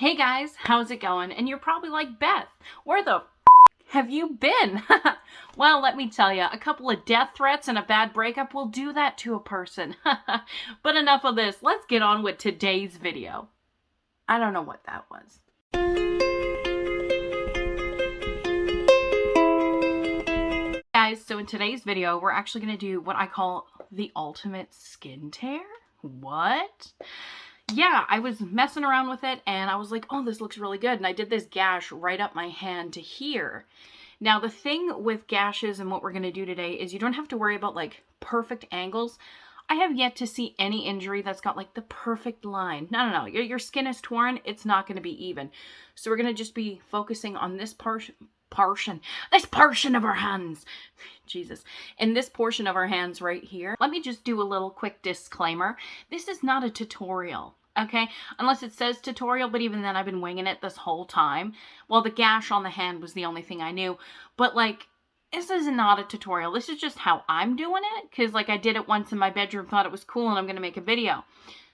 Hey guys, how's it going? And you're probably like, Beth, where the have you been? Well, let me tell you, a couple of death threats and a bad breakup will do that to a person. But enough of this, let's get on with today's video. I don't know what that was. Guys, so in today's video, we're actually going to do what I call the ultimate skin tear. What? Yeah, I was messing around with it and I was like, oh, this looks really good. And I did this gash right up my hand to here. Now, the thing with gashes and what we're going to do today is you don't have to worry about like perfect angles. I have yet to see any injury that's got like the perfect line. No. Your skin is torn. It's not going to be even. So we're going to just be focusing on this portion of our hands. Jesus. In this portion of our hands right here. Let me just do a little quick disclaimer. This is not a tutorial. Okay, unless it says tutorial, but even then I've been winging it this whole time. Well, the gash on the hand was the only thing I knew, but like, this is not a tutorial. This is just how I'm doing it, because like I did it once in my bedroom, thought it was cool, and I'm going to make a video.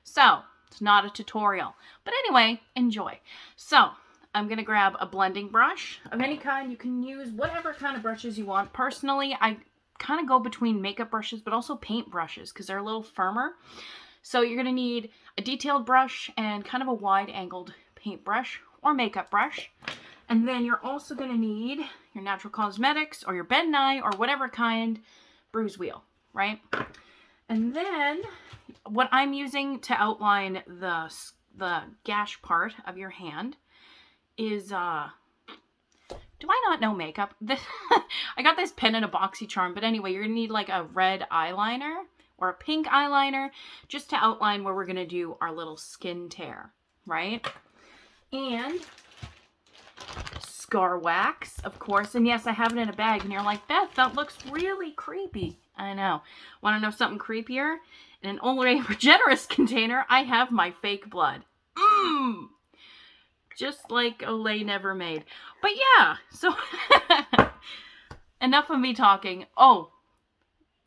So, it's not a tutorial. But anyway, enjoy. So, I'm going to grab a blending brush of any kind. You can use whatever kind of brushes you want. Personally, I kind of go between makeup brushes, but also paint brushes, because they're a little firmer. So you're going to need a detailed brush and kind of a wide-angled paintbrush or makeup brush. And then you're also going to need your Natural Cosmetics or your Ben Nye or whatever kind bruise wheel, right? And then what I'm using to outline the gash part of your hand is, do I not know makeup? I got this pen and a BoxyCharm, but anyway, you're going to need like a red eyeliner or a pink eyeliner, just to outline where we're going to do our little skin tear, right? And scar wax, of course. And yes, I have it in a bag. And you're like, Beth, that looks really creepy. I know. Want to know something creepier? In an Olay Regenerous container, I have my fake blood. Just like Olay never made. But yeah, so enough of me talking. Oh,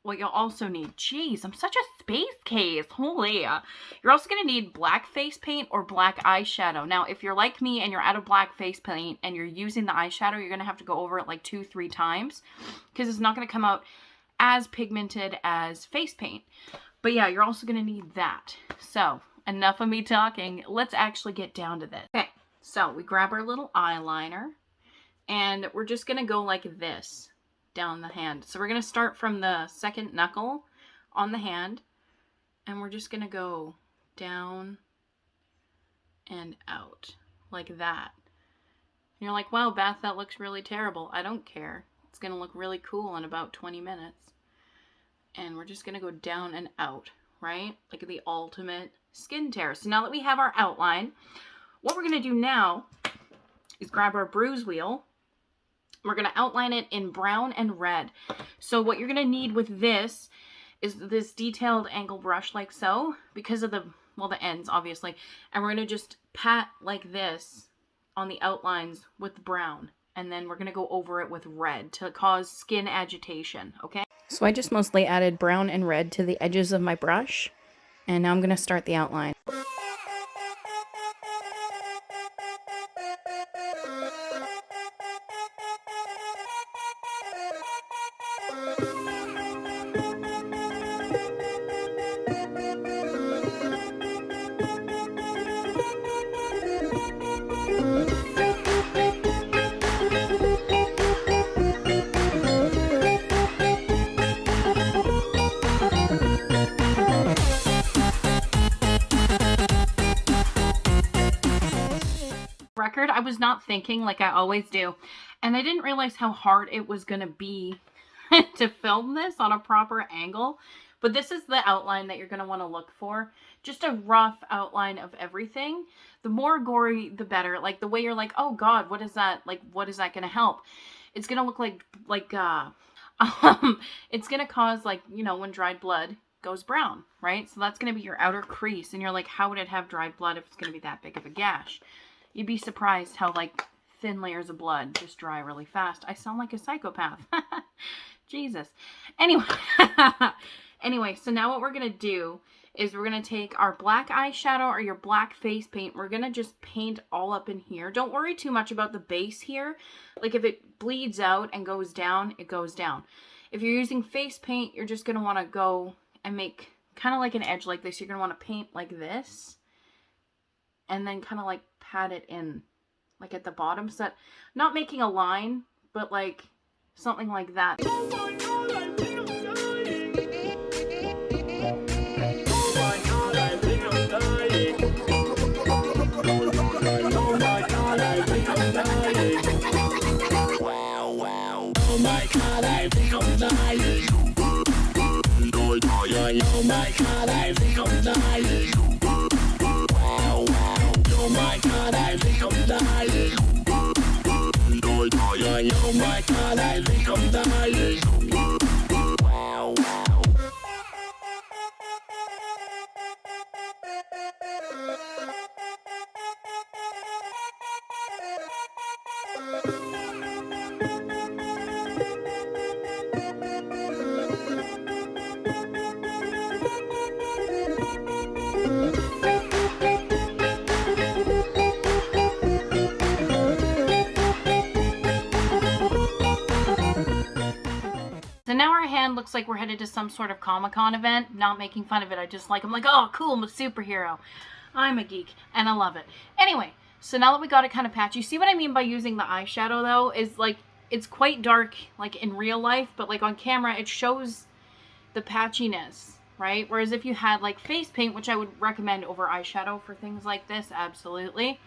what you'll also need, geez, I'm such a space case, holy. You're also going to need black face paint or black eyeshadow. Now, if you're like me and you're out of black face paint and you're using the eyeshadow, you're going to have to go over it like 2-3 times because it's not going to come out as pigmented as face paint. But yeah, you're also going to need that. So, enough of me talking. Let's actually get down to this. Okay, so we grab our little eyeliner and we're just going to go like this down the hand. So we're going to start from the second knuckle on the hand and we're just going to go down and out like that. And you're like, wow, Beth, that looks really terrible. I don't care. It's going to look really cool in about 20 minutes. And we're just going to go down and out, right? Like the ultimate skin tear. So now that we have our outline, what we're going to do now is grab our bruise wheel. We're going to outline it in brown and red. So what you're going to need with this is this detailed angle brush like so, because of the ends, obviously. And we're going to just pat like this on the outlines with brown. And then we're going to go over it with red to cause skin agitation, okay? So I just mostly added brown and red to the edges of my brush. And now I'm going to start the outline. Record, I was not thinking like I always do, and I didn't realize how hard it was gonna be to film this on a proper angle. But this is the outline that you're gonna want to look for, just a rough outline of everything. The more gory the better, like the way you're like, oh god, what is that, like what is that gonna help? It's gonna look like it's gonna cause, like, you know, when dried blood goes brown, right? So that's gonna be your outer crease, and you're like, how would it have dried blood if it's gonna be that big of a gash? You'd be surprised how, like, thin layers of blood just dry really fast. I sound like a psychopath. Jesus. Anyway, so now what we're going to do is we're going to take our black eyeshadow or your black face paint. We're going to just paint all up in here. Don't worry too much about the base here. Like if it bleeds out and goes down, it goes down. If you're using face paint, you're just going to want to go and make kind of like an edge like this. You're going to want to paint like this and then kind of like pat it in like at the bottom. So that, not making a line, but like something like that. Oh my god, I think I'm dying. Oh my god, I think I'm dying. Wow, wow. Oh my god, I think I'm dying. Oh my god, I think I'm dying. Wow, wow. So now our hand looks like we're headed to some sort of Comic-Con event. Not making fun of it. I'm like, oh, cool, I'm a superhero. I'm a geek, and I love it. Anyway, so now that we got it kind of patchy, see what I mean by using the eyeshadow, though? Is like, it's quite dark, like in real life, but like on camera, it shows the patchiness, right? Whereas if you had like face paint, which I would recommend over eyeshadow for things like this, absolutely,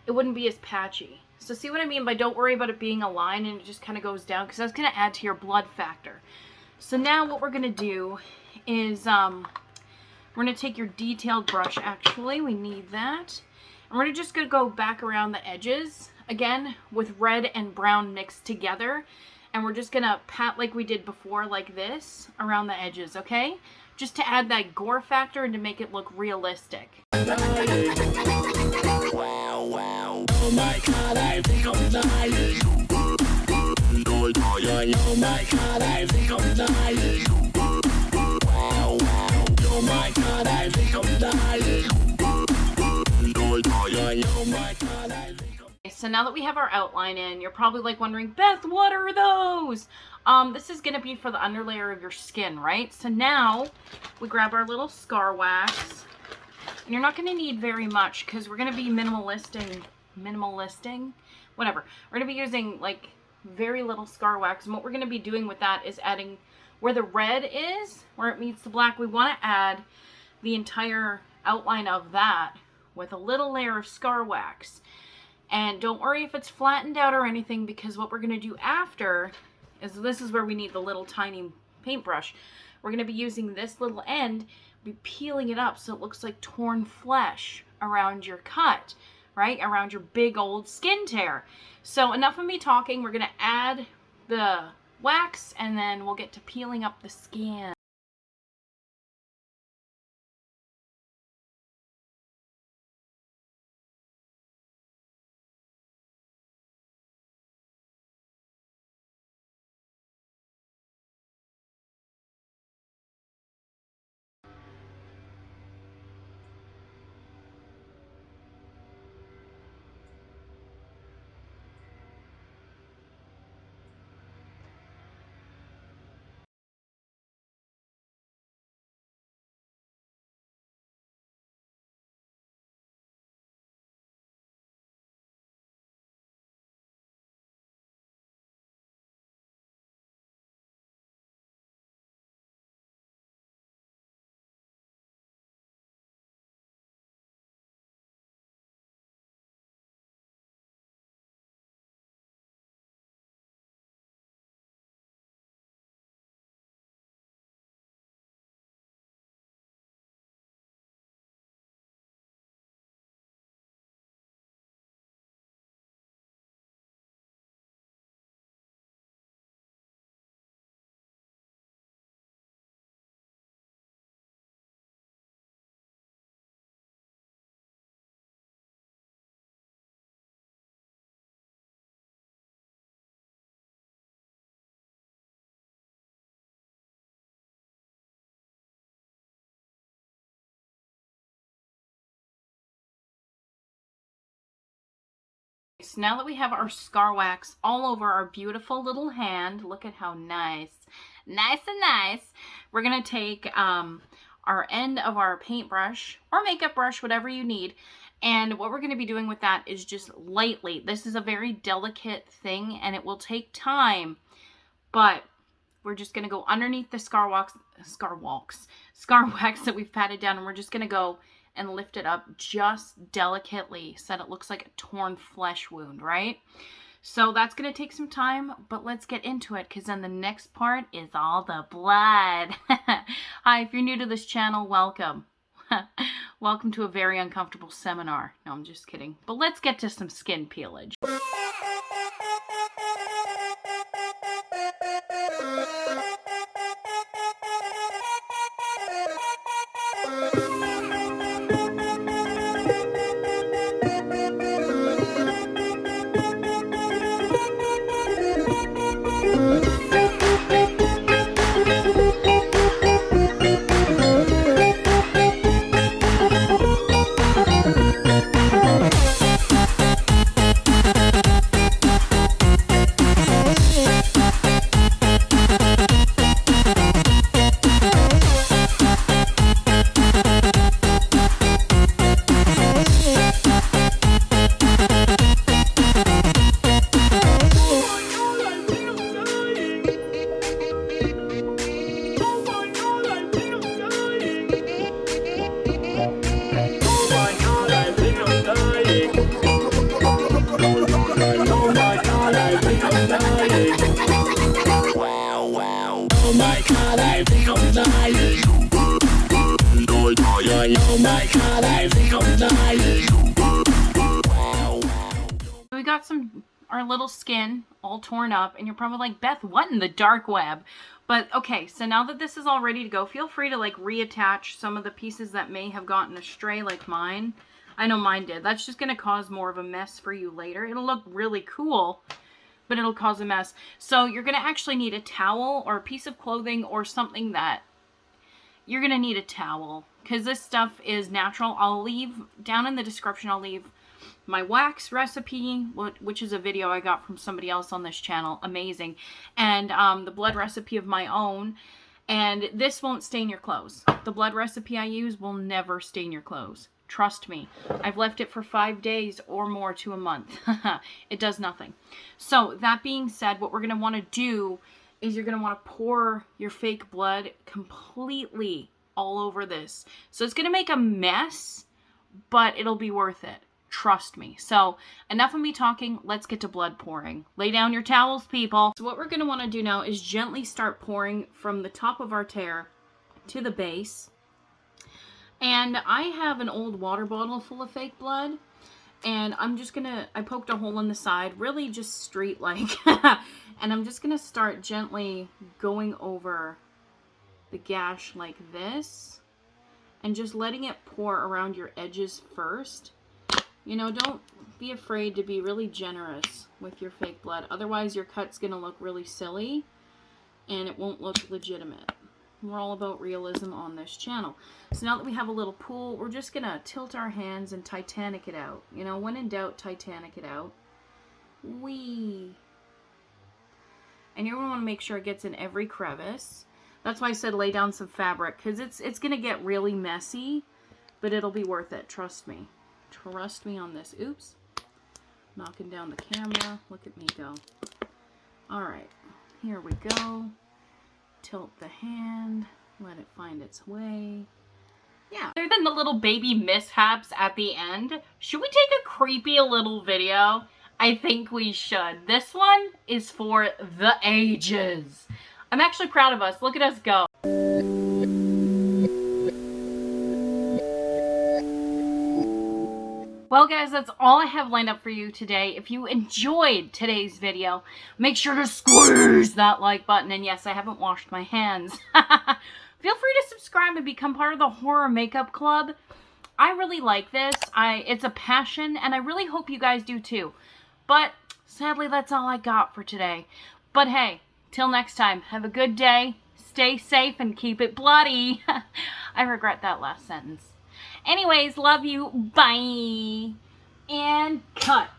it wouldn't be as patchy. So see what I mean by don't worry about it being a line and it just kind of goes down, because that's going to add to your blood factor. So now what we're going to do is we're going to take your detailed brush, actually. We need that. And we're just going to go back around the edges, again, with red and brown mixed together. And we're just going to pat like we did before, like this, around the edges, okay? Just to add that gore factor and to make it look realistic. Wow, wow. Oh my god, I think I'm dying. Oh my god, I think I'm dying. Wow, wow. Oh my god, I think I'm dying. Oh my god, I think I'm... So now that we have our outline in, you're probably like wondering, Beth, what are those? This is going to be for the underlayer of your skin, right? So now we grab our little scar wax. And you're not going to need very much because we're going to be minimalisting, whatever. We're going to be using like very little scar wax. And what we're going to be doing with that is adding where the red is, where it meets the black. We want to add the entire outline of that with a little layer of scar wax. And don't worry if it's flattened out or anything, because what we're going to do after is, this is where we need the little tiny paintbrush. We're going to be using this little end, be peeling it up so it looks like torn flesh around your cut, right? Around your big old skin tear. So enough of me talking. We're going to add the wax and then we'll get to peeling up the skin. So now that we have our scar wax all over our beautiful little hand, look at how nice and nice. We're going to take our end of our paintbrush or makeup brush, whatever you need. And what we're going to be doing with that is just lightly. This is a very delicate thing and it will take time, but we're just going to go underneath the scar wax that we've patted down, and we're just going to go and lift it up just delicately so that it looks like a torn flesh wound, right? So that's going to take some time, but let's get into it because then the next part is all the blood. Hi, if you're new to this channel, welcome. Welcome to a very uncomfortable seminar. No, I'm just kidding. But let's get to some skin peelage. Oh my god, I think I'm dying. Oh my god, I think I'm dying. We got our little skin all torn up, and you're probably like, Beth, what in the dark web? But okay, so now that this is all ready to go, feel free to like reattach some of the pieces that may have gotten astray, like mine. I know mine did. That's just going to cause more of a mess for you later. It'll look really cool, but it'll cause a mess. So you're going to actually need a towel or a piece of clothing or something that you're going to need a towel because this stuff is natural. I'll leave down in the description, I'll leave my wax recipe, which is a video I got from somebody else on this channel. Amazing. And the blood recipe of my own. And this won't stain your clothes. The blood recipe I use will never stain your clothes. Trust me. I've left it for 5 days or more to a month. It does nothing. So that being said, what we're going to want to do is you're going to want to pour your fake blood completely all over this. So it's going to make a mess, but it'll be worth it. Trust me. So enough of me talking. Let's get to blood pouring. Lay down your towels, people. So what we're going to want to do now is gently start pouring from the top of our tear to the base. And I have an old water bottle full of fake blood. And I'm just going to, I poked a hole in the side, really just street-like. And I'm just going to start gently going over the gash like this. And just letting it pour around your edges first. You know, don't be afraid to be really generous with your fake blood. Otherwise, your cut's going to look really silly. And it won't look legitimate. We're all about realism on this channel. So now that we have a little pool, we're just going to tilt our hands and Titanic it out. You know, when in doubt, Titanic it out. Whee! And you're going to want to make sure it gets in every crevice. That's why I said lay down some fabric, because it's going to get really messy, but it'll be worth it. Trust me. Trust me on this. Oops. Knocking down the camera. Look at me go. Alright. Here we go. Tilt the hand, let it find its way. Yeah. Other than the little baby mishaps at the end, should we take a creepy little video? I think we should. This one is for the ages. I'm actually proud of us. Look at us go. Well guys, that's all I have lined up for you today. If you enjoyed today's video, make sure to squeeze that like button. And yes, I haven't washed my hands. Feel free to subscribe and become part of the horror makeup club. I really like this. It's a passion, and I really hope you guys do too. But sadly, that's all I got for today. But hey, till next time, have a good day, stay safe, and keep it bloody. I regret that last sentence. Anyways, love you. Bye. And cut.